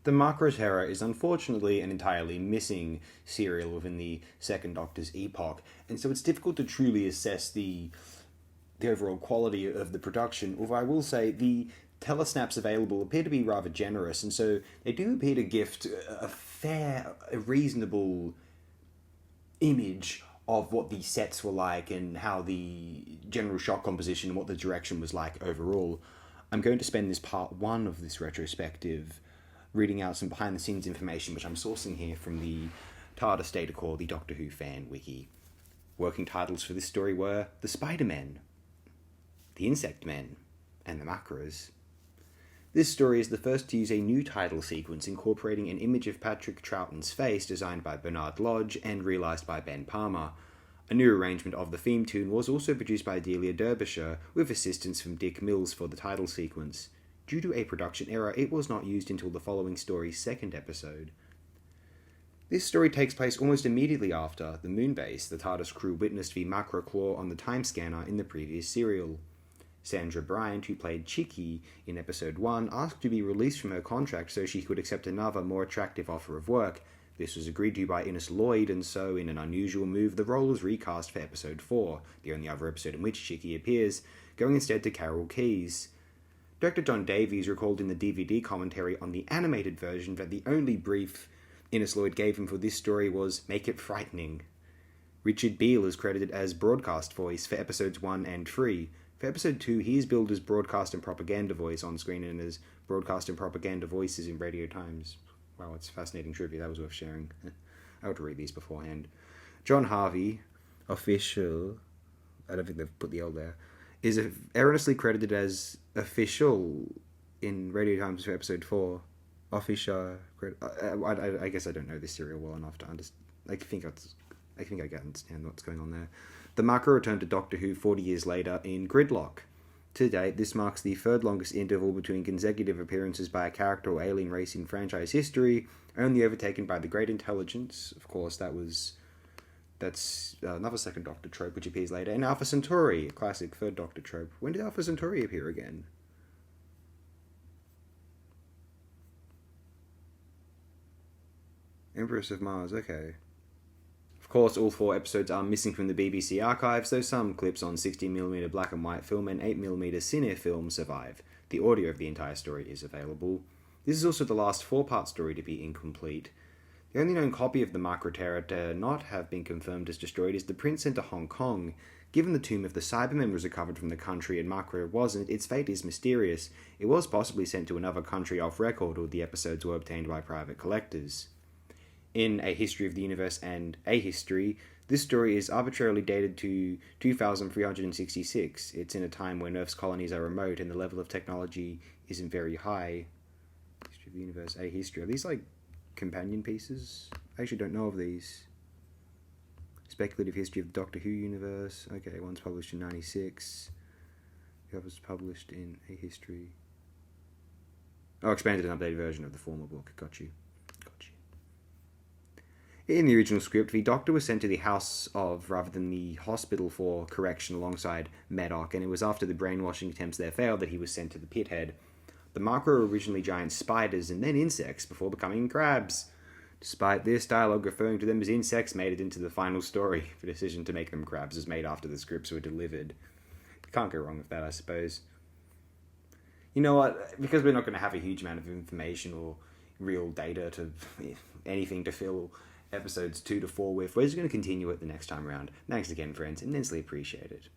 The Macra Terror is unfortunately an entirely missing serial within the Second Doctor's epoch, and so it's difficult to truly assess the overall quality of the production, although I will say the telesnaps available appear to be rather generous, and so they do appear to gift a reasonable image of what the sets were like and how the general shot composition and what the direction was like overall. I'm going to spend this part one of this retrospective reading out some behind the scenes information which I'm sourcing here from the TARDIS Data Core, the Doctor Who fan wiki. Working titles for this story were The Spider-Men, The Insect Men, and The Macras. This story is the first to use a new title sequence incorporating an image of Patrick Troughton's face designed by Bernard Lodge and realised by Ben Palmer. A new arrangement of the theme tune was also produced by Delia Derbyshire, with assistance from Dick Mills for the title sequence. Due to a production error, it was not used until the following story's second episode. This story takes place almost immediately after the moonbase the TARDIS crew witnessed the Macra claw on the time scanner in the previous serial. Sandra Bryant, who played Chicky in episode 1, asked to be released from her contract so she could accept another, more attractive offer of work. This was agreed to by Innes Lloyd, and so, in an unusual move, the role was recast for episode 4, the only other episode in which Chicky appears, going instead to Carol Keyes. Director John Davies recalled in the DVD commentary on the animated version that the only brief Innes Lloyd gave him for this story was, "Make it frightening." Richard Beale is credited as broadcast voice for episodes 1 and 3. For episode 2, he is billed as broadcast and propaganda voice on screen and as broadcast and propaganda voices in Radio Times. Wow, it's fascinating trivia, that was worth sharing. I ought to read these beforehand. John Harvey, official, I don't think they've put the L there, is erroneously credited as official in Radio Times for episode 4. Official. I guess I don't know this serial well enough to understand. I think I can understand what's going on there. The Macra returned to Doctor Who 40 years later in Gridlock. To date, this marks the third longest interval between consecutive appearances by a character or alien race in franchise history, only overtaken by the Great Intelligence. Of course, that's another Second Doctor trope which appears later, and Alpha Centauri, a classic Third Doctor trope. When did Alpha Centauri appear again? Empress of Mars, okay. Of course, all 4 episodes are missing from the BBC archives, though some clips on 16mm black and white film and 8mm cine film survive. The audio of the entire story is available. This is also the last 4-part story to be incomplete. The only known copy of the Macra Terror to not have been confirmed as destroyed is the print sent to Hong Kong. Given the tomb of the Cybermen was recovered from the country and Macra wasn't, its fate is mysterious. It was possibly sent to another country off record, or the episodes were obtained by private collectors. In A History of the Universe and A History, this story is arbitrarily dated to 2366. It's in a time when Earth's colonies are remote and the level of technology isn't very high. History of the Universe, A History. Are these like companion pieces? I actually don't know of these. Speculative History of the Doctor Who Universe. Okay, one's published in 96. The other's published in A History. Oh, expanded and updated version of the former book. Got you. In the original script, the Doctor was sent to the house of, rather than the hospital for correction alongside Madoc, and it was after the brainwashing attempts there failed that he was sent to the pithead. The Macra were originally giant spiders and then insects before becoming crabs. Despite this, dialogue referring to them as insects made it into the final story. The decision to make them crabs was made after the scripts were delivered. You can't go wrong with that, I suppose. You know what? Because we're not going to have a huge amount of information or real data to anything to fill episodes 2 to 4 with, we're just going to continue it the next time around. Thanks again, friends. Immensely appreciate it.